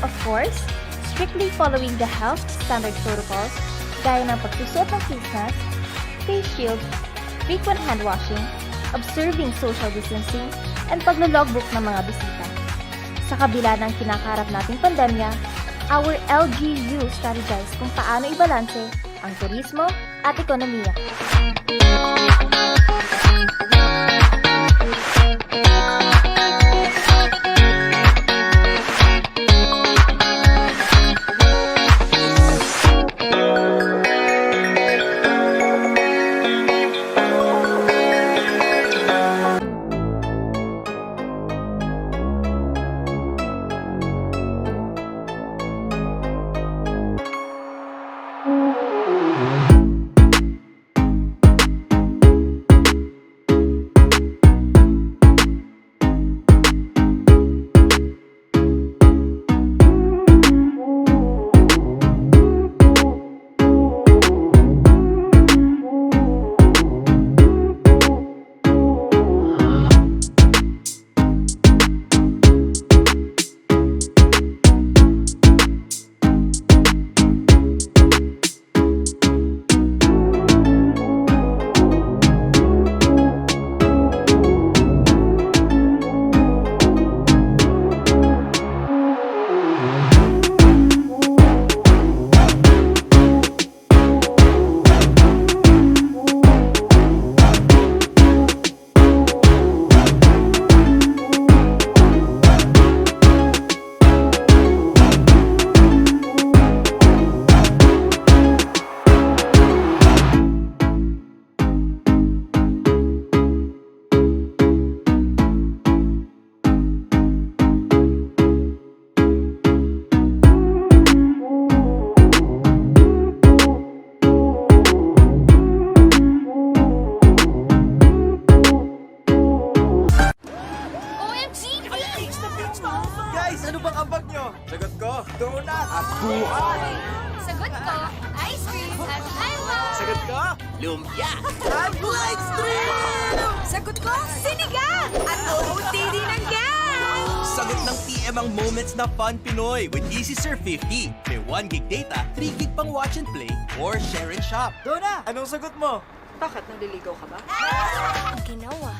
Of course, strictly following the health standard protocols gaya ng pagsusot ng face mask, face shield, frequent hand washing, observing social distancing, and paglo-logbook ng mga bisita. Sa kabila ng kinakarap nating pandemya, our LGU strategize kung paano ibalanse ang turismo at ekonomiya. Guys, ano bang ambag nyo? Sagot ko, donut at buhay. Sagot ko, ice cream at halwa. Sagot ko, lumpia at light stream. Sagot ko, sinigang at OOTD ng gang. Sagot ng TM ang moments na fun Pinoy with Easy Surf 50. May 1 gig data, 3 gig pang watch and play, or share and shop. Dona, anong sagot mo? Bakit naliligaw ka ba? Ang ginawa.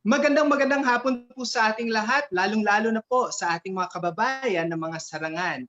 Magandang hapon po sa ating lahat, lalong-lalo na po sa ating mga kababayan ng mga sarangan.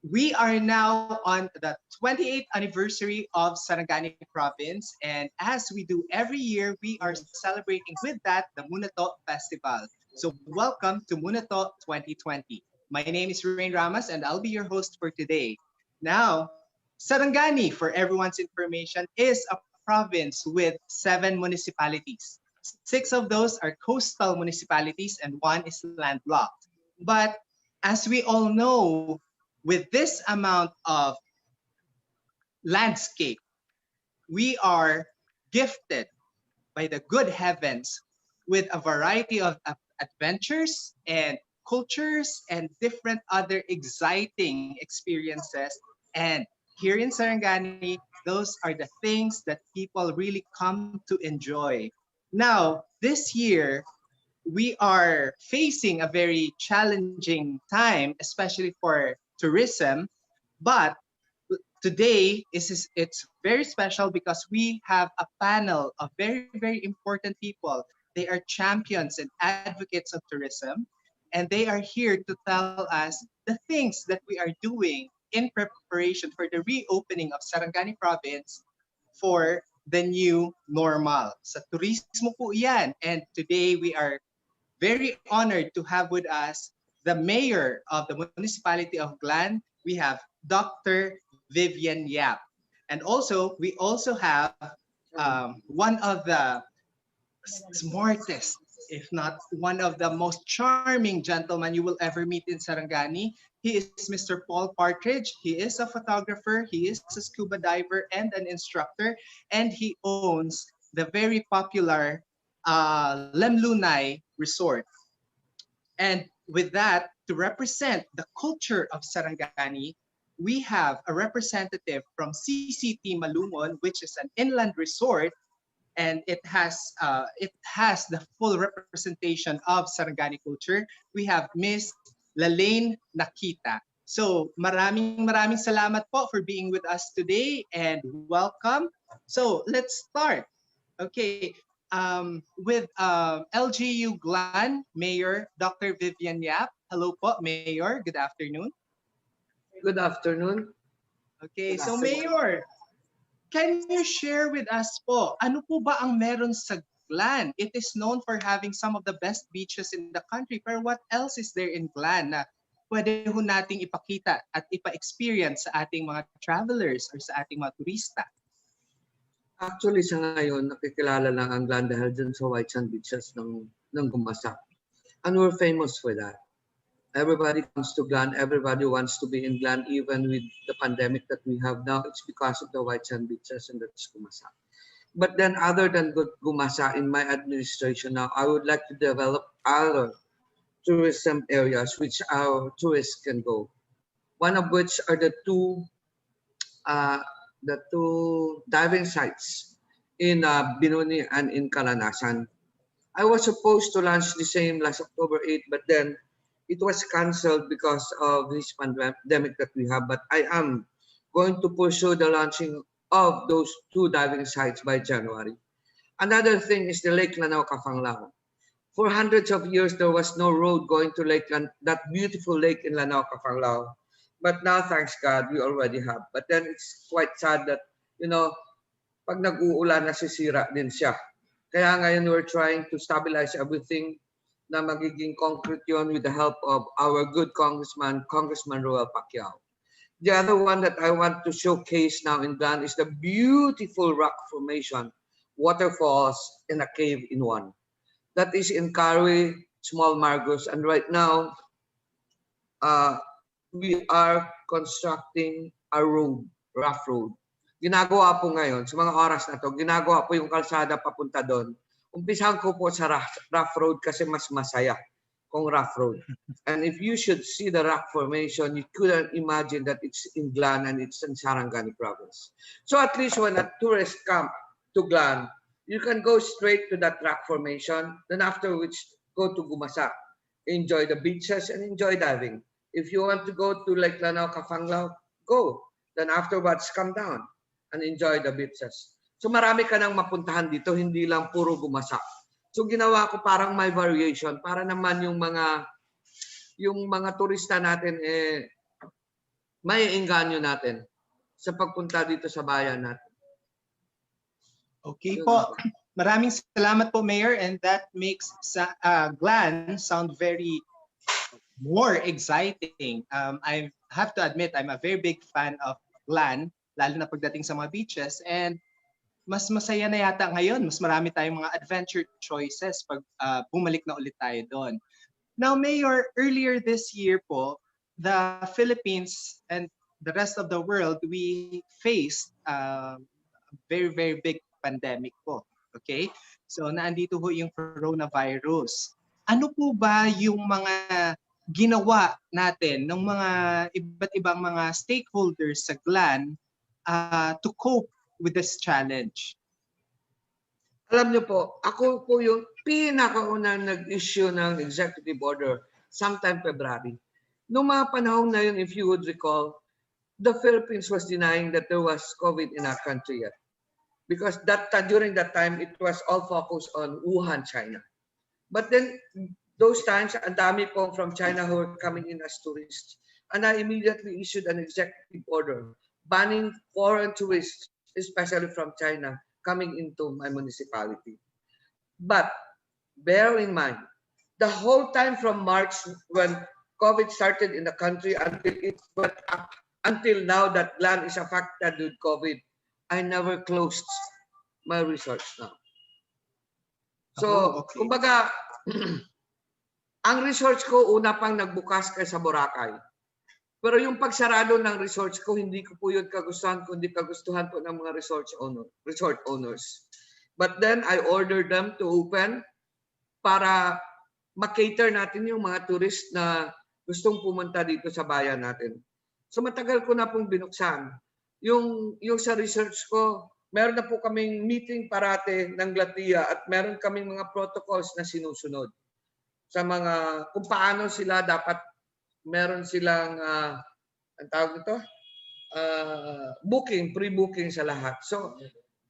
We are now on the 28th anniversary of Sarangani Province, and as we do every year, we are celebrating with that the MunaTo Festival. So welcome to MunaTo 2020. My name is Rain Ramas and I'll be your host for today. Now, Sarangani, for everyone's information, is a province with 7 municipalities. 6 of those are coastal municipalities and 1 is landlocked. But as we all know, with this amount of landscape, we are gifted by the good heavens with a variety of adventures and cultures and different other exciting experiences. And here in Sarangani, those are the things that people really come to enjoy. Now, this year, we are facing a very challenging time, especially for tourism. But today it's very special because we have a panel of very important people. They are champions and advocates of tourism, and they are here to tell us the things that we are doing in preparation for the reopening of Sarangani Province for the new normal. Sa turismo po yan. And today we are very honored to have with us the mayor of the municipality of Glan. We have Dr. Vivien Yap. And also, we also have one of the smartest, if not one of the most charming gentlemen you will ever meet in Sarangani. He is Mr. Paul Partridge. He is a photographer, he is a scuba diver and an instructor, and he owns the very popular Lemlunay resort. And with that, to represent the culture of Sarangani, we have a representative from CCT Malungon, which is an inland resort, and it has the full representation of Sarangani culture. We have Miss Lalaine Naquita. So maraming salamat po for being with us today and welcome. So let's start. Okay, with LGU Glan Mayor Dr. Vivien Yap. Hello po, Mayor. Good afternoon. Good afternoon. Okay, Good so afternoon. Mayor, can you share with us po, ano po ba ang meron sa Glan? It is known for having some of the best beaches in the country, pero what else is there in Glan na pwede ho nating ipakita at ipa-experience sa ating mga travelers or sa ating mga turista? Actually, sa ngayon, nakikilala lang ang Glan dahil dun sa white sand beaches ng Gumasak. And we're famous for that. Everybody comes to Glan. Everybody wants to be in Glan, even with the pandemic that we have now. It's because of the white sand beaches and that's Gumasak. But then other than Gumasak, in my administration now, I would like to develop other tourism areas which our tourists can go. One of which are the two diving sites in Binuni and in Kalanasan. I was supposed to launch the same last October 8, but then it was canceled because of this pandemic that we have. But I am going to pursue the launching of those two diving sites by January. Another thing is the Lake Lanao Kafanglao. For hundreds of years, there was no road going to that beautiful lake in Lanao Kafanglao. But now, thanks God, we already have. But then it's quite sad that, pag nag-uulan, nasisira din siya. Kaya ngayon, we're trying to stabilize everything na magiging concrete yun with the help of our good Congressman Roel Pacquiao. The other one that I want to showcase now in Glan is the beautiful rock formation, waterfalls, and a cave in one. That is in Carwe, Small Margos, and right now, we are constructing a road, rough road. Ginagawa po ngayon, sa mga oras na to, ginagawa po yung kalsada papunta doon. Umpisahan ko po sa rough road kasi mas masaya kung rough road. And if you should see the rock formation, you couldn't imagine that it's in Glan and it's in Sarangani province. So at least when a tourist come to Glan, you can go straight to that rock formation, then after which go to Gumasak, enjoy the beaches and enjoy diving. If you want to go to Lake Lanao, Kafanglao, go. Then afterwards, come down and enjoy the beaches. So marami ka nang mapuntahan dito, hindi lang puro Gumasak. So ginawa ko parang may variation para naman yung mga turista natin may engganyo natin sa pagpunta dito sa bayan natin. Okay po. Maraming salamat po, Mayor, and that makes Glan sound very more exciting. I have to admit, I'm a very big fan of Glan, lalo na pagdating sa mga beaches, and mas masaya na yata ngayon. Mas marami tayong mga adventure choices pag bumalik na ulit tayo doon. Now, Mayor, earlier this year po, the Philippines and the rest of the world, we faced a very, very big pandemic po. Okay? So, naandito ho yung coronavirus. Ano po ba yung mga ginawa natin ng mga iba't ibang mga stakeholders sa Glan to cope with this challenge? Alam niyo po, ako po yung pinakaunang nag-issue ng executive order sometime February. Noong mga panahon na yun, if you would recall, the Philippines was denying that there was COVID in our country yet. Because during that time, it was all focused on Wuhan, China. But then, those times, ang dami po from China who were coming in as tourists. And I immediately issued an executive order banning foreign tourists, especially from China, coming into my municipality. But bear in mind, the whole time from March when COVID started in the country until it went up, until now that Glan is affected with COVID, I never closed my resorts now. So, kumbaga, ang resorts ko una pang nagbukas kay sa Boracay. Pero yung pagsarado ng resorts ko, hindi ko po yun kagustuhan, kundi kagustuhan po ng mga resort owners. But then I ordered them to open para makater natin yung mga tourist na gustong pumunta dito sa bayan natin. So matagal ko na pong binuksan. Yung sa research ko, meron na po kaming meeting parate ng Glatia at meron kaming mga protocols na sinusunod sa mga kung paano sila dapat meron silang ang tawag nito booking, pre-booking sa lahat. So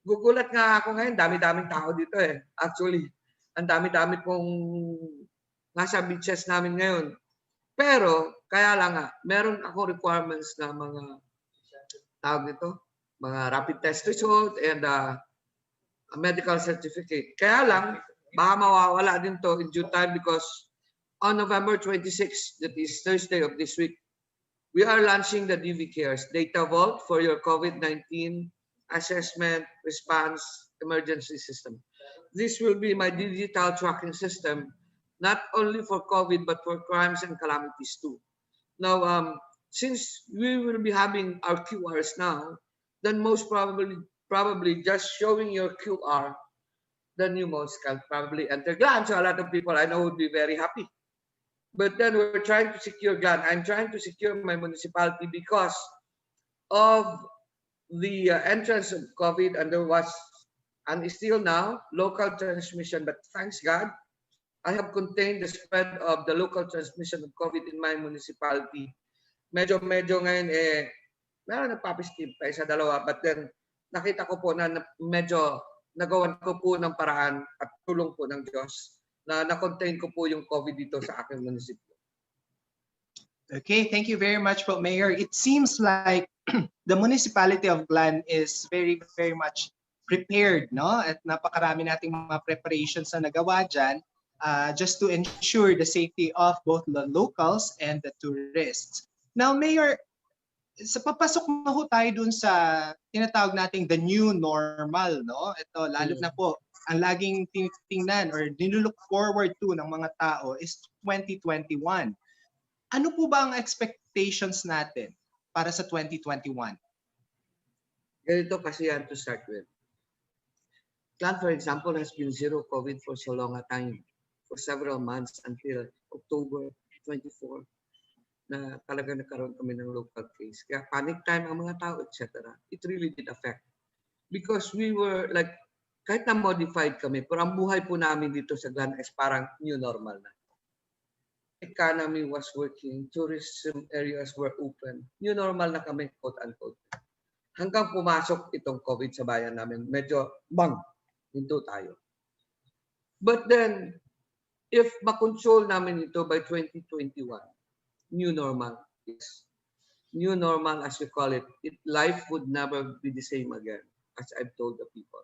gugulat nga ako ngayon, dami-daming tao dito eh. Actually, ang dami-dami pong nasa beaches namin ngayon. Pero kaya lang nga, meron ako requirements na mga tawag nito, mga rapid test result and a medical certificate. Kaya lang, baka mawawala din to in due time because on November 26, that is Thursday of this week, we are launching the DV Cares Data Vault for your COVID-19 assessment, response, emergency system. This will be my digital tracking system, not only for COVID, but for crimes and calamities too. Now, since we will be having our QRs now, then most probably just showing your QR, then you most can probably enter Glan. So a lot of people I know would be very happy. But then we're trying to secure Glan. I'm trying to secure my municipality because of the entrance of COVID, and there was, and still now, local transmission. But thanks God, I have contained the spread of the local transmission of COVID in my municipality. Medyo ngayon meron nagpapiskip tayo sa dalawa, but then nakita ko po na medyo nagawan ko po ng paraan at tulong po ng Diyos na na-contain ko po yung COVID dito sa aking munisipyo. Okay, thank you very much po, Mayor. It seems like the municipality of Glan is very, very much prepared, no? At napakarami nating mga preparations na nagawa dyan just to ensure the safety of both the locals and the tourists. Now, Mayor, sa papasok na ho tayo dun sa tinatawag nating the new normal, no? Ito, lalo na po, ang laging tinitingnan or nilook forward to ng mga tao is 2021. Ano po ba ang expectations natin para sa 2021? Ganito kasi yan to start with. Glan, for example, has been zero COVID for so long a time, for several months until October 24, na talaga nagkaroon kami ng local case. Kaya panic time ang mga tao, etc. It really did affect. Because we were like, kahit na modified kami, pero ang buhay po namin dito sa Glan is parang new normal na. Economy was working, tourism areas were open. New normal na kami, quote-unquote. Hanggang pumasok itong COVID sa bayan namin, medyo hinto tayo. But then, if makontrol namin ito by 2021, new normal is new normal as we call it, life would never be the same again, as I've told the people.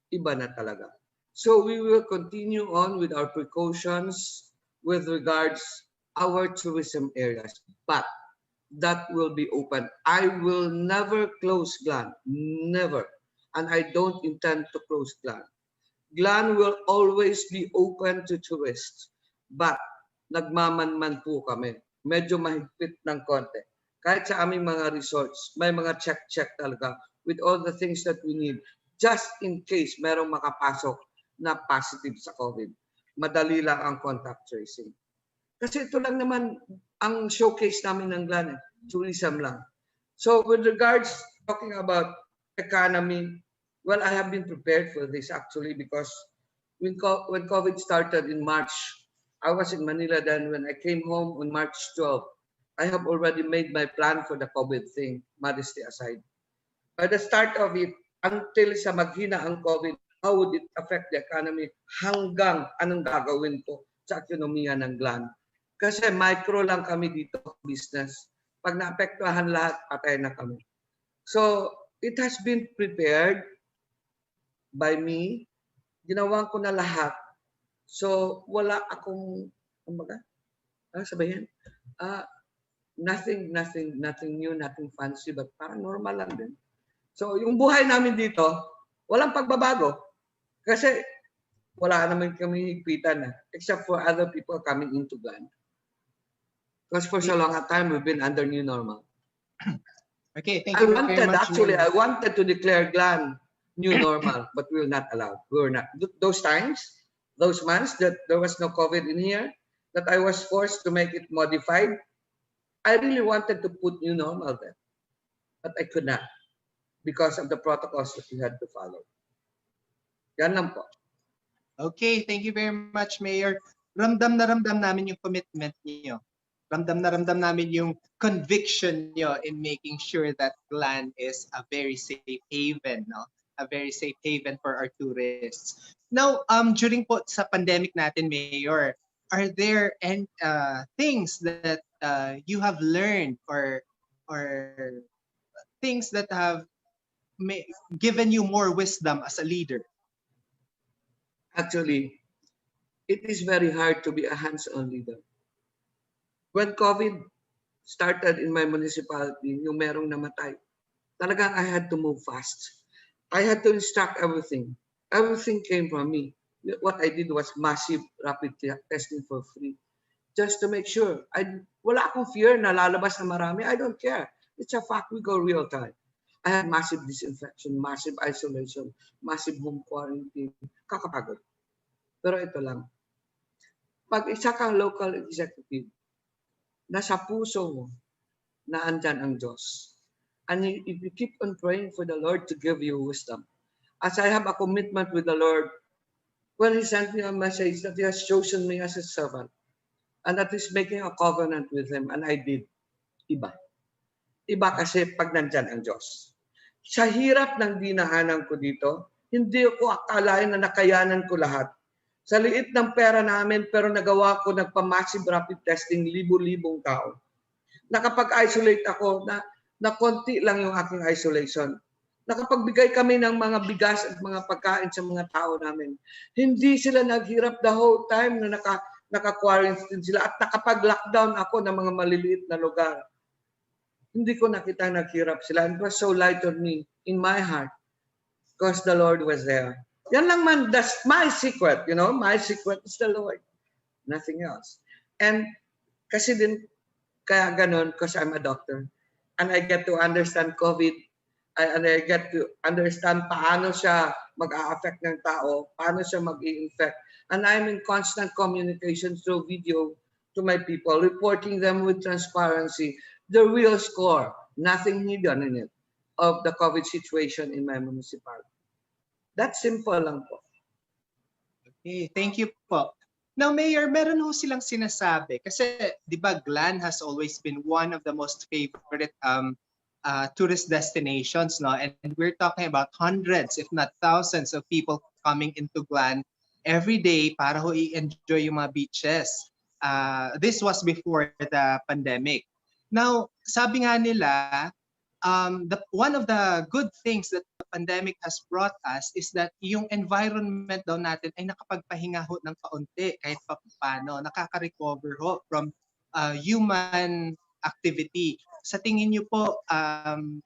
Iba na talaga. So we will continue on with our precautions with regards our tourism areas, but that will be open. I will never close Glan, never. And I don't intend to close Glan. Glan will always be open to tourists, but nagmamanman po kami. Medyo mahigpit ng konti. Kahit sa aming mga resorts, may mga check talaga with all the things that we need, just in case merong makapasok na positive sa COVID. Madali lang ang contact tracing. Kasi ito lang naman ang showcase namin ng Glan, tourism lang. So with regards talking about economy, well, I have been prepared for this actually because when COVID started in March, I was in Manila then. When I came home on March 12, I have already made my plan for the COVID thing, modesty aside. By the start of it, until sa maghina ang COVID, how would it affect the economy hanggang anong gagawin ko sa ekonomiya ng Glan. Kasi micro lang kami dito business. Pag naapektuhan lahat, patay na kami. So, it has been prepared by me. Ginawa ko na lahat. So, wala akong, sabihin, nothing new, nothing fancy, but parang normal lang din. So, yung buhay namin dito, walang pagbabago. Kasi wala naman kami higpitan except for other people coming into Glan. Because for so long a time, we've been under new normal. Okay, thank you very much. Actually, I wanted to declare Glan new normal, but we were not allowed. We were not. Those times, those months that there was no COVID in here, that I was forced to make it modified, I really wanted to put new normal there. But I could not. because of the protocols that we had to follow. Yan lang po. Okay, thank you very much, Mayor. Ramdam na ramdam namin yung commitment niyo. Ramdam na ramdam namin yung conviction niyo in making sure that Glan is a very safe haven, no? A very safe haven for our tourists. Now, during po sa pandemic natin, Mayor, are there any things that you have learned or things that have given you more wisdom as a leader? Actually, it is very hard to be a hands-on leader. When COVID started in my municipality, yung merong namatay, talagang I had to move fast. I had to instruct everything. Everything came from me. What I did was massive rapid testing for free. Just to make sure. Wala akong fear na lalabas na marami. I don't care. It's a fact. We go real time. I had massive disinfection, massive isolation, massive home quarantine. Kakapagod. Pero ito lang. Pag isa kang local executive, nasa puso mo na andyan ang Diyos. And if you keep on praying for the Lord to give you wisdom, as I have a commitment with the Lord, when He sent me a message that He has chosen me as His servant, and that He's making a covenant with Him, and I did. Iba. Iba kasi pag nandyan ang Diyos. Sa hirap ng dinahanan ko dito, hindi ko akalain na nakayanan ko lahat. Sa liit ng pera namin, pero nagawa ko nagpa-massive rapid testing, libo-libong tao. Nakapag-isolate ako na konti lang yung aking isolation. Nakapagbigay kami ng mga bigas at mga pagkain sa mga tao namin. Hindi sila naghirap the whole time na naka-quarantine sila at nakapag-lockdown ako ng mga maliliit na lugar. Hindi ko nakita naghirap sila. It was so light on me, in my heart, because the Lord was there. Yan lang man, that's my secret, you know, my secret is the Lord. Nothing else. And kasi din, kaya ganun, because I'm a doctor, and I get to understand COVID, and I get to understand paano siya mag-a-affect ng tao, paano siya mag-i-infect. And I'm in constant communication through video to my people, reporting them with transparency, the real score, nothing hidden in it, of the COVID situation in my municipality. That's simple lang po. Okay, thank you po. Now, Mayor, meron ho silang sinasabi kasi, di ba, Glan has always been one of the most favorite tourist destinations, no? And we're talking about hundreds, if not thousands, of people coming into Glan every day para ho i-enjoy yung mga beaches. This was before the pandemic. Now, sabi nga nila, one of the good things that the pandemic has brought us is that yung environment daw natin ay nakapagpahinga ho ng kaunti kahit pa paano, nakaka-recover ho from human activity. Sa tingin niyo po,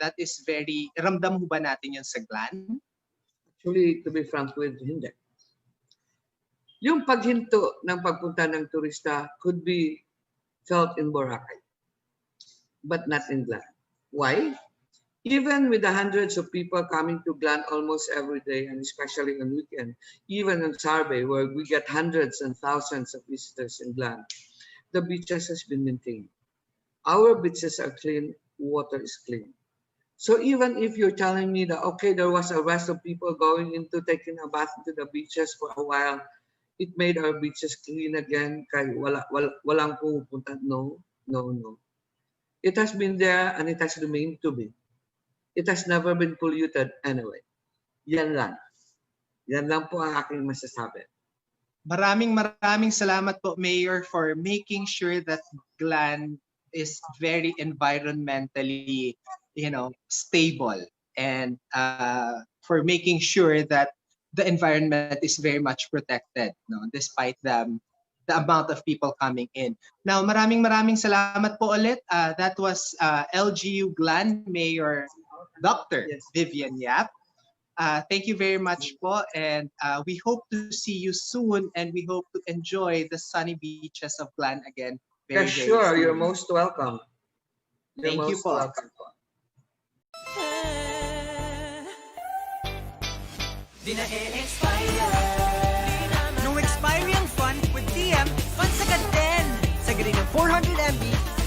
that is very, ramdam ho ba natin yun sa Glan? Actually, to be frank with, hindi. Yung paghinto ng pagpunta ng turista could be felt in Boracay, but not in Glan. Why? Even with the hundreds of people coming to Glan almost every day, and especially on weekend, even on Sarbay, where we get hundreds and thousands of visitors in Glan, the beaches has been maintained. Our beaches are clean, water is clean. So even if you're telling me that, okay, there was a rush of people going into taking a bath into the beaches for a while, it made our beaches clean again, kaya walang pumupunta. No. It has been there and it has remained to be. It has never been polluted anyway. Yan lang. Yan lang po ang aking masasabi. Maraming salamat po, Mayor, for making sure that Glan is very environmentally, stable, and for making sure that the environment is very much protected, despite the amount of people coming in. Now, maraming salamat po ulit. That was LGU Glan Mayor Dr. Vivien Yap. Thank you very much po, and we hope to see you soon, and we hope to enjoy the sunny beaches of Glan again. Very Sure, soon. you're most welcome. Thank you po. Welcome po. Di na e-expire. No expiry ang fun with TM. Fun sagad din. Sagadin ng 400 MB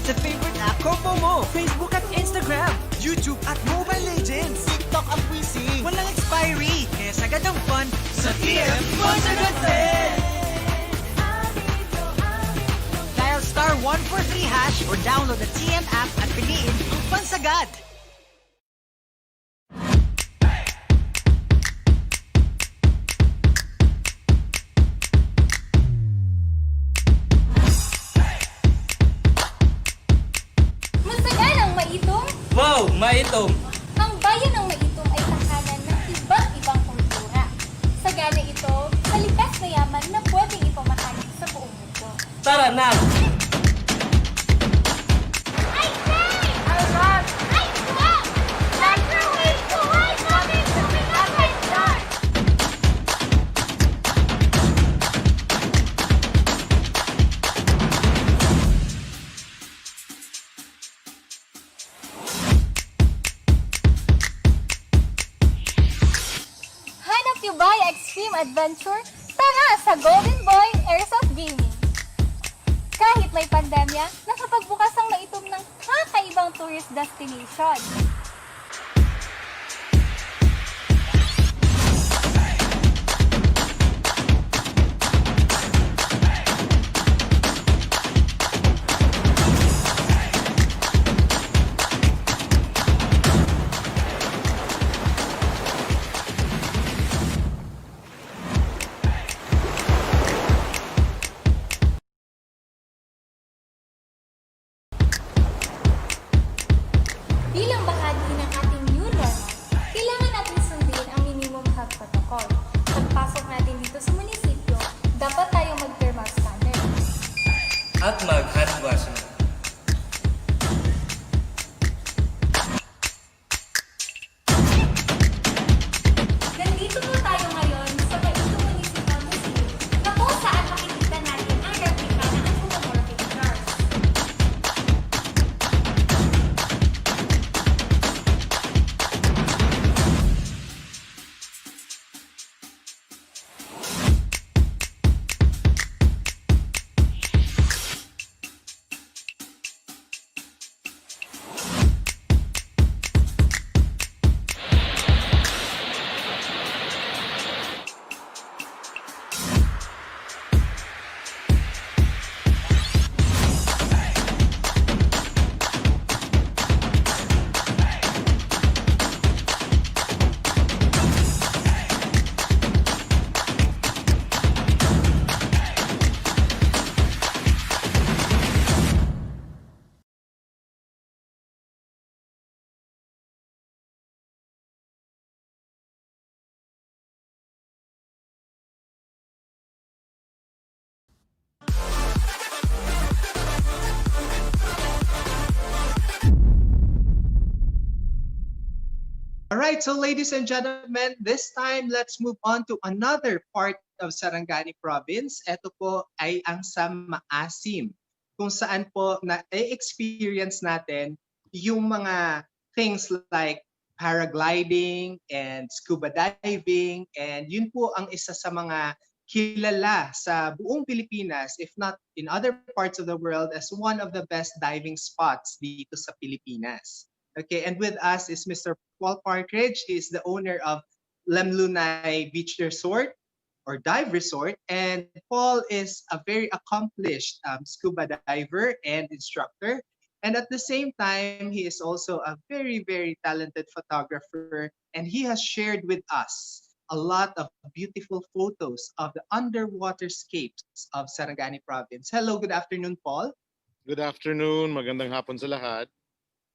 sa favorite app combo mo. Facebook at Instagram. YouTube at Mobile Legends. TikTok ang quizzing. Walang expiry. Kaya sagad ang fun sa TM Consagad Fest! Dial *143# or download the TM app at piliin ang fun sagad. Masagan ang Maitom! Wow, Maitom! Ang bayan ng Maitom ay tahanan ng iba't ibang kultura. Sagana ito sa likas na yaman na pwedeng ipamahagi sa buong mundo. Tara na! I say! I love! I swear! Microwave to white coming to me up and start! Hanap niyo ba yung extreme adventure? Tara sa Golden Boy Airsoft Gaming! Kahit may pandemya, nakapagbukas ang Maitom ng kakaibang tourist destination. Bilang bahagi ng ating new normal, kailangan natin sundin ang minimum health protocol. Pagpasok natin dito sa munisipyo, dapat tayong mag-thermal scanner. At mag-hand washing. Nandito po tayo ngayon sa Maitom Municipal Museum na kung saan makikita natin ang replika ng anthropomorphic jars. All right, so ladies and gentlemen, this time let's move on to another part of Sarangani Province. Ito po ay ang sa Maasim, kung saan po na-experience natin yung mga things like paragliding and scuba diving, and yun po ang isa sa mga kilala sa buong Pilipinas, if not in other parts of the world, as one of the best diving spots dito sa Pilipinas. Okay, and with us is Mr. Paul Partridge. He is the owner of Lemlunay Beach Resort or Dive Resort. And Paul is a very accomplished scuba diver and instructor. And at the same time, he is also a very, very talented photographer. And he has shared with us a lot of beautiful photos of the underwater scapes of Sarangani Province. Hello, good afternoon, Paul. Good afternoon. Magandang hapon sa lahat.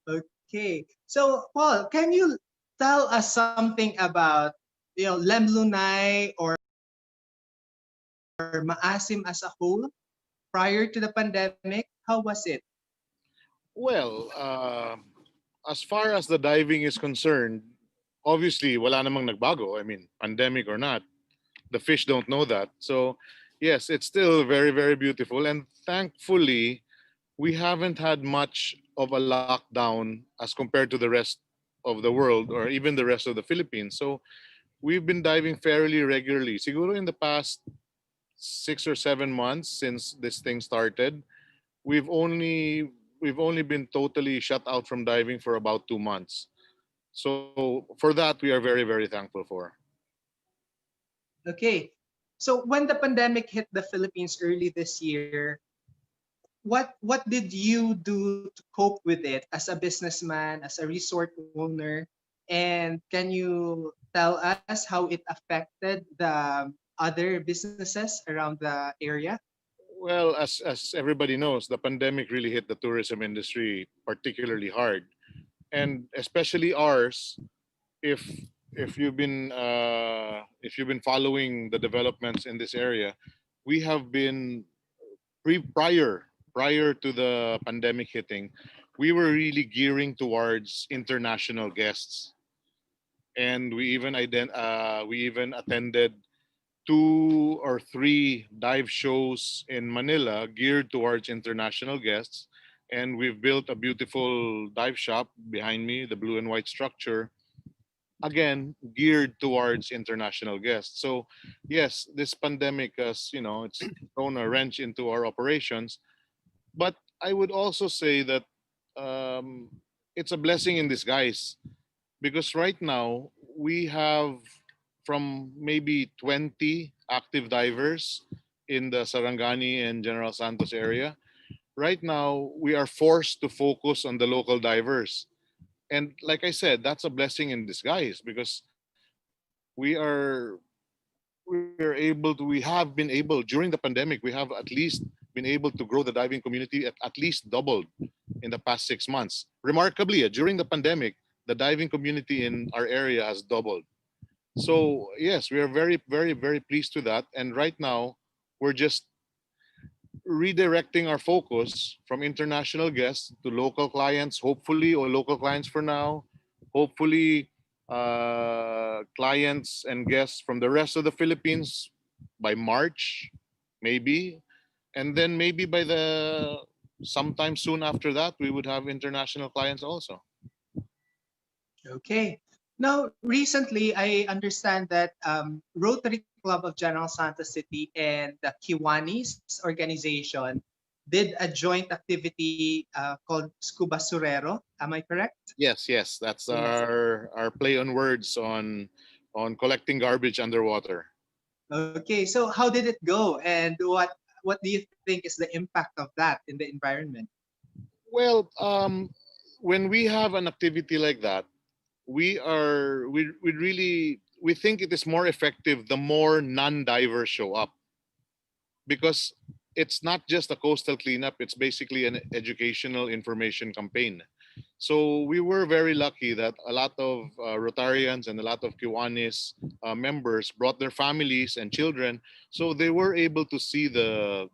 Okay. So, Paul, can you tell us something about, Lemlunay or Maasim as a whole prior to the pandemic? How was it? Well, as far as the diving is concerned, obviously, wala namang nagbago. I mean, pandemic or not, the fish don't know that. So, yes, it's still very, very beautiful. And thankfully, we haven't had much of a lockdown as compared to the rest of the world or even the rest of the Philippines. So we've been diving fairly regularly. Siguro in the past 6 or 7 months since this thing started, we've only we've only been totally shut out from diving for about 2 months. So for that, we are very, very thankful for. Okay. So when the pandemic hit the Philippines early this year, what did you do to cope with it as a businessman, as a resort owner? And can you tell us how it affected the other businesses around the area? Well, as everybody knows, the pandemic really hit the tourism industry particularly hard, and especially ours. If if you've been following the developments in this area, we have been prior to the pandemic hitting, we were really gearing towards international guests, and we even attended 2 or 3 dive shows in Manila geared towards international guests. And we've built a beautiful dive shop behind me, the blue and white structure, again geared towards international guests. So yes, this pandemic has, it's thrown a wrench into our operations. But I would also say that um, it's a blessing in disguise, because right now we have from maybe 20 active divers in the Sarangani and General Santos area. Right now, we are forced to focus on the local divers. And like I said, that's a blessing in disguise, because we are we have been able during the pandemic, we have at least been able to grow the diving community at least doubled in the past 6 months. Remarkably, during the pandemic, the diving community in our area has doubled. So yes, we are very, very, very pleased with that. And right now, we're just redirecting our focus from international guests to local clients, hopefully, or local clients for now, hopefully, clients and guests from the rest of the Philippines by March, maybe. And then maybe by the sometime soon after that, we would have international clients also. Okay. Now, recently, I understand that Rotary Club of General Santos City and the Kiwanis organization did a joint activity called Scuba Surero. Am I correct? Yes, yes, that's Yes. our play on words on collecting garbage underwater. Okay. So how did it go, and what do you think is the impact of that in the environment? Well, when we have an activity like that, we really we think it is more effective the more non-divers show up, because it's not just a coastal cleanup, it's basically an educational information campaign. So we were very lucky that a lot of Rotarians and a lot of Kiwanis members brought their families and children, so they were able to see the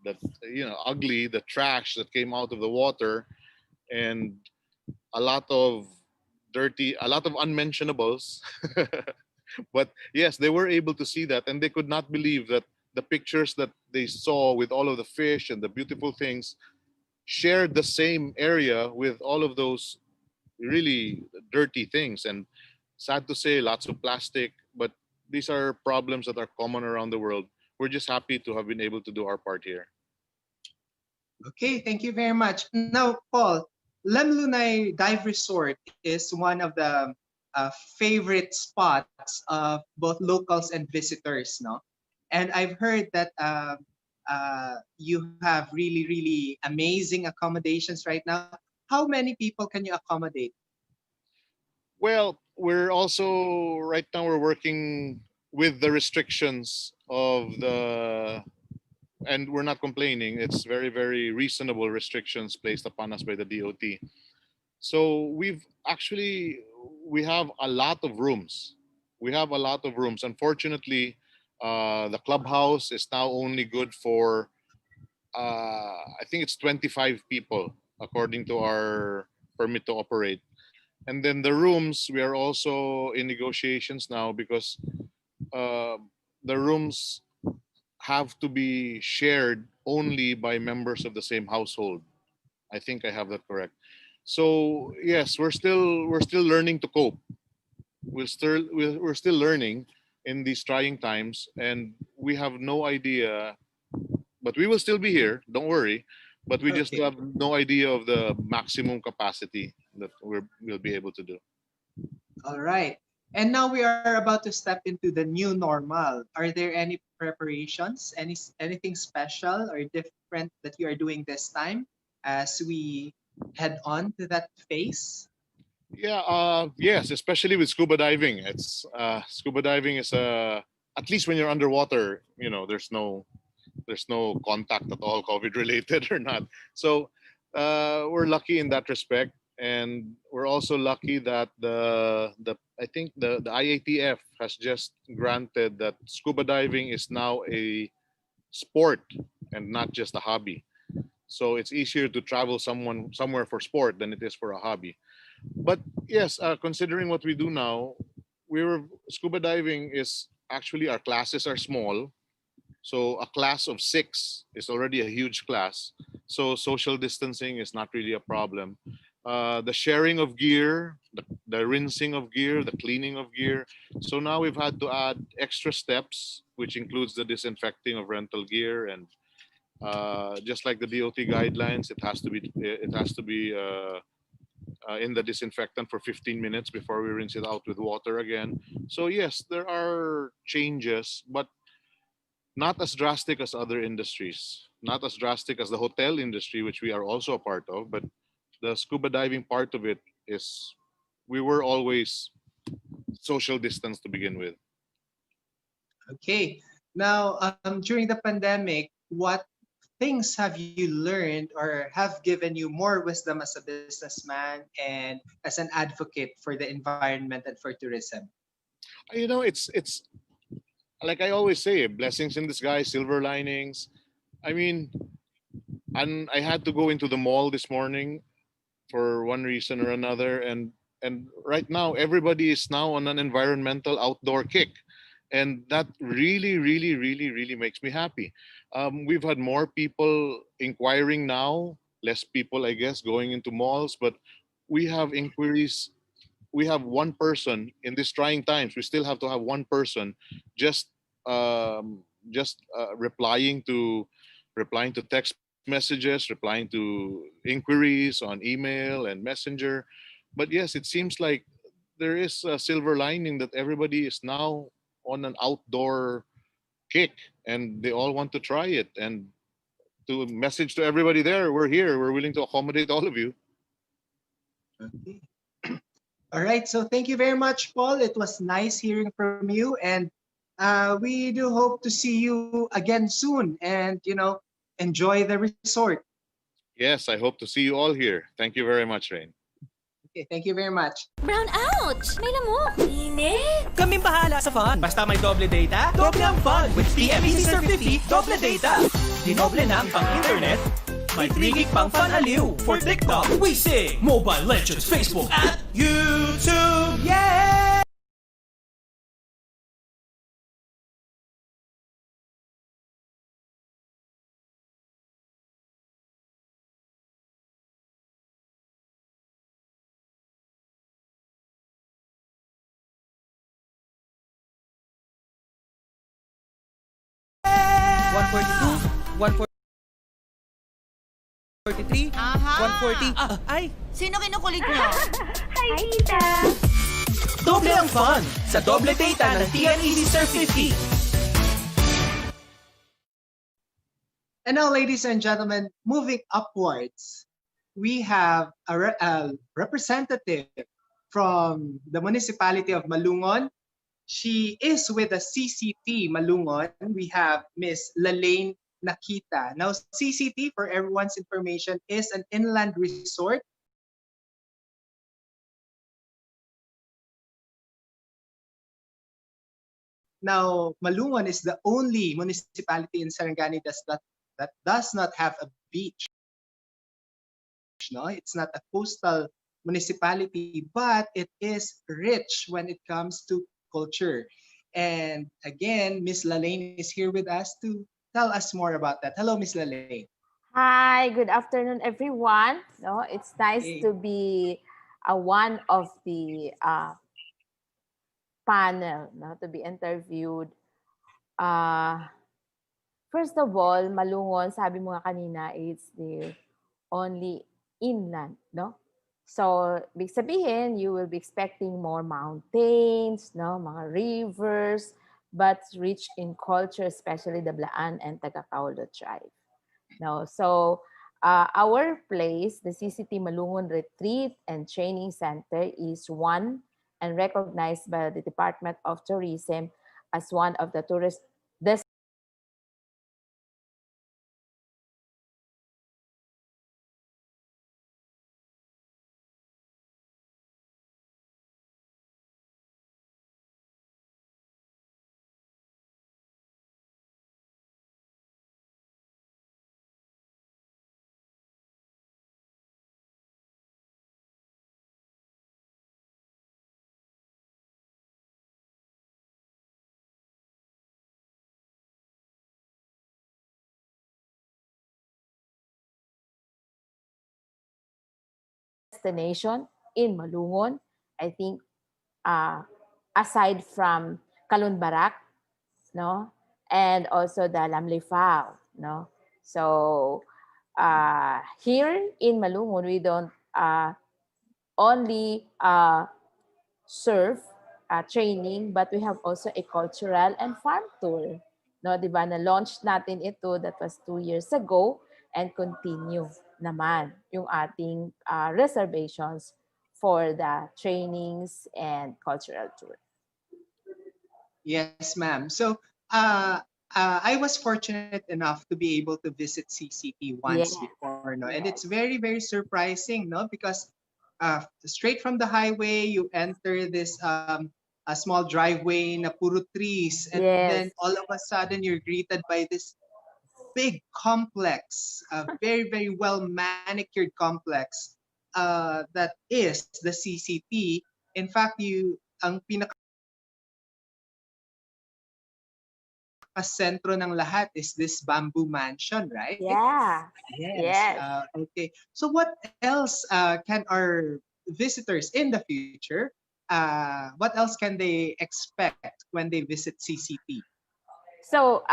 ugly, the trash that came out of the water, and a lot of a lot of unmentionables. But yes, they were able to see that, and they could not believe that the pictures that they saw with all of the fish and the beautiful things shared the same area with all of those really dirty things. And sad to say, lots of plastic, but these are problems that are common around the world. We're just happy to have been able to do our part here. Okay, thank you very much. Now, Paul, Lemlunay Dive Resort is one of the favorite spots of both locals and visitors, no? And I've heard that you have really, really amazing accommodations right now. How many people can you accommodate? Well, we're also right now we're working with the restrictions of the, and we're not complaining. It's very, very reasonable restrictions placed upon us by the DOT. So we have a lot of rooms. We have a lot of rooms. Unfortunately, the clubhouse is now only good for I think it's 25 people according to our permit to operate. And then the rooms, we are also in negotiations now, because uh, the rooms have to be shared only by members of the same household. I think I have that correct. So yes, we're still learning to cope. We're still learning in these trying times, and we have no idea. But we will still be here. Don't worry. but we just Okay. have no idea of the maximum capacity that we'll be able to do. All right. And now we are about to step into the new normal. Are there any preparations, anything special or different that you are doing this time as we head on to that phase? Yeah, yes, especially with scuba diving. It's scuba diving is at least when you're underwater, there's no contact at all, COVID related or not. So we're lucky in that respect, and we're also lucky that the I think the IATF has just granted that scuba diving is now a sport and not just a hobby. So it's easier to travel somewhere for sport than it is for a hobby. But yes, considering what we do now, scuba diving is actually, our classes are small. So a class of 6 is already a huge class. So social distancing is not really a problem. The sharing of gear, the rinsing of gear, the cleaning of gear. So now we've had to add extra steps, which includes the disinfecting of rental gear, and just like the DOT guidelines, it has to be in the disinfectant for 15 minutes before we rinse it out with water again. So yes, there are changes, but not as drastic as other industries, not as drastic as the hotel industry, which we are also a part of. But the scuba diving part of it is, we were always social distance to begin with. Okay. Now, during the pandemic, what things have you learned or have given you more wisdom as a businessman and as an advocate for the environment and for tourism? It's like I always say, blessings in disguise, silver linings. I mean, and I had to go into the mall this morning for one reason or another, and right now everybody is now on an environmental outdoor kick, and that really, really, really, really makes me happy. We've had more people inquiring now, less people, I guess, going into malls, but we have inquiries. We have one person in these trying times. We still have to have one person just replying to text messages, replying to inquiries on email and messenger. But yes, it seems like there is a silver lining that everybody is now on an outdoor kick, and they all want to try it. And to message to everybody there, we're here, we're willing to accommodate all of you. Okay. All right. So thank you very much, Paul. It was nice hearing from you, and we do hope to see you again soon. And enjoy the resort. Yes, I hope to see you all here. Thank you very much, Rain. Okay. Thank you very much. Brown out! May lamok! Init! Kaming bahala sa fun. Basta may doble data, doble ang fun. With TMEC Surf 50, doble data. Dinoble na ang pang-internet. May 3 gig pang fun aliw. For TikTok, we sing. Mobile Legends, Facebook, at YouTube. Yeah! One 43, Aha! 140. Ay, Sino kinukulit nyo? Hi, Tita! doble ang fun sa doble data ng TNEC Surf 50. And now, ladies and gentlemen, moving upwards, we have a representative from the municipality of Malungon. She is with the CCT Malungon. We have Miss Lalaine Naquita. Now, CCT, for everyone's information, is an inland resort. Now, Malungon is the only municipality in Sarangani that does not have a beach. No, it's not a coastal municipality, but it is rich when it comes to culture. And again, Miss Lalaine is here with us to tell us more about that. Hello, Miss Lalaine. Hi, good afternoon, everyone. No, it's nice Hey. to be one of the panel, no, to be interviewed. First of all, Malungon, sabi mo nga kanina, it's the only inland, no? So, big sabihin, you will be expecting more mountains, no, mga rivers, but rich in culture, especially the Blaan and Tagakaulo tribe. No, so our place, the CCT Malungon Retreat and Training Center, is one and recognized by the Department of Tourism as one of the tourist destination in Malungon. I think aside from Kalunbarak, no, and also the Lamlifao, no. So here in Malungon, we don't only serve training, but we have also a cultural and farm tour. No, di ba? Na-launch natin ito, that was 2 years ago, and continue naman yung ating reservations for the trainings and cultural tour. Yes, ma'am. So, I was fortunate enough to be able to visit CCT once Yes. before, no, and Yes. it's very, very surprising, no, because straight from the highway, you enter this a small driveway na puro trees, and then Yes. all of a sudden you're greeted by this big complex, a very, very well manicured complex that is the CCT. In fact, ang sentro ng lahat is this bamboo mansion, right? Yeah. Yes. Yes. Okay. So what else can our visitors in the future, what else can they expect when they visit CCT? So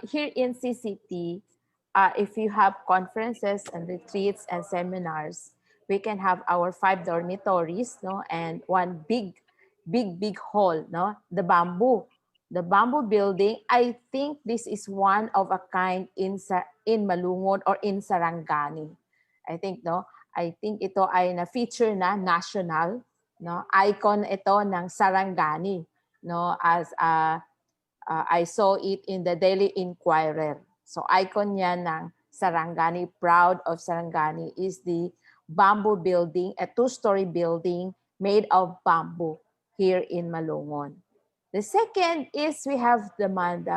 here in CCT, if you have conferences and retreats and seminars, we can have our 5 dormitories, no, and one big hall, no, the bamboo building. I think this is one of a kind in Malungon or in Sarangani. I think, no, I think ito ay na-feature na national, no, icon ito ng Sarangani, no, as a I saw it in the Daily Inquirer. So icon niya ng Sarangani, proud of Sarangani, is the bamboo building, a 2-story building made of bamboo here in Malungon. The second is we have the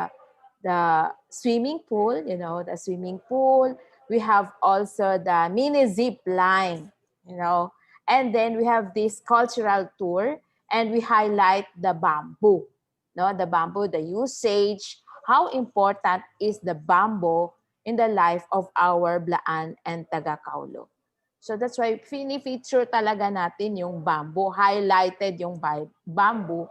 swimming pool, you know, the swimming pool. We have also the mini zip line, you know, and then we have this cultural tour and we highlight the bamboo, no, the bamboo, the usage, how important is the bamboo in the life of our Blaan and Tagakaulo. So that's why fini-feature talaga natin yung bamboo, highlighted yung bamboo,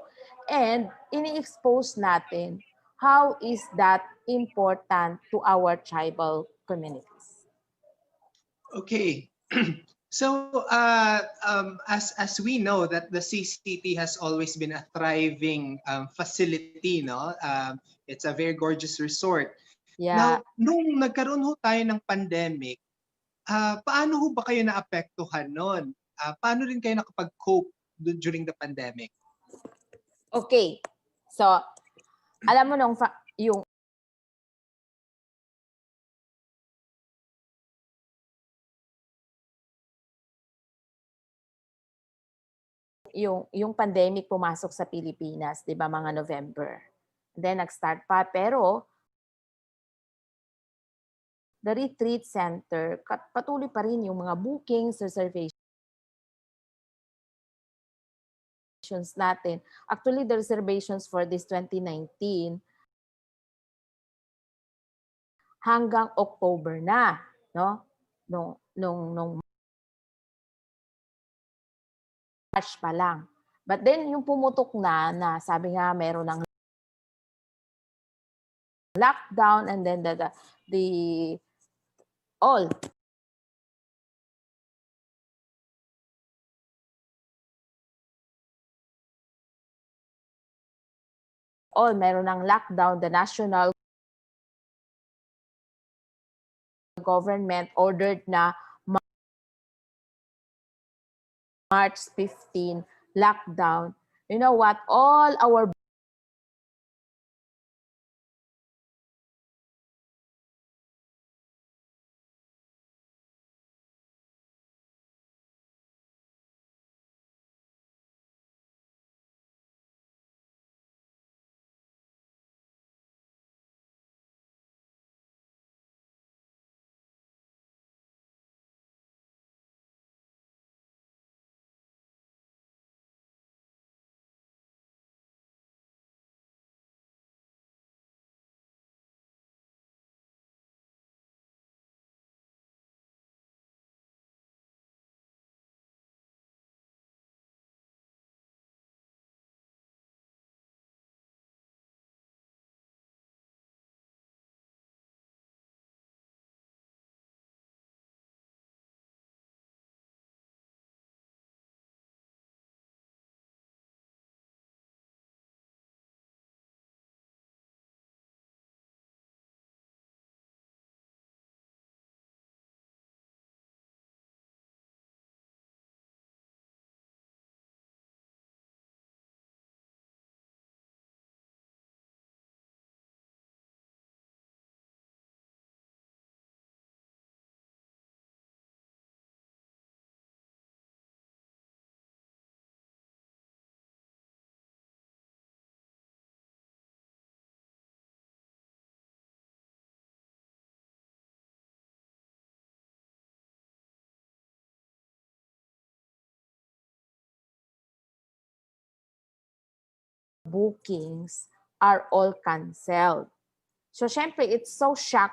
and ini-expose natin how is that important to our tribal communities. Okay. So, as we know that the CCT has always been a thriving facility, no? It's a very gorgeous resort. Yeah. Now, nung nagkaroon ho tayo ng pandemic, paano ho ba kayo naapektuhan nun? Paano rin kayo nakapag-cope during the pandemic? Okay. So, alam mo nung yung pandemic pumasok sa Pilipinas, 'di ba, mga November. Then nag-start pa, pero the retreat center patuloy pa rin yung mga bookings, reservations natin. Actually, the reservations for this 2019 hanggang October na, no? Nung March pa lang. But then yung pumutok na sabi nga meron ng lockdown, and then the all meron ng lockdown. The national government ordered na March 15 lockdown. You know what? All our bookings are all canceled. So, syempre, it's so shock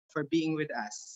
for being with us.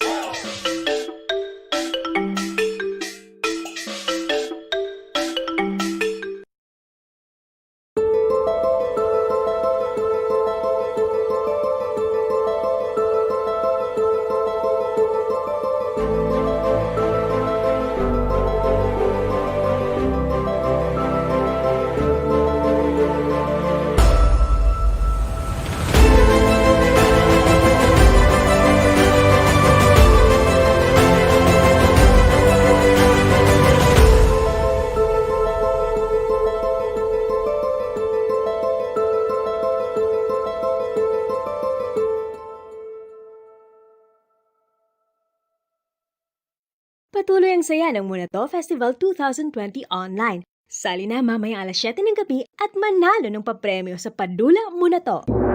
Patuloy ang saya ng MunaTo Festival 2020 online. Sali na mamayang alas 7 ng gabi at manalo ng papremyo sa Padula MunaTo.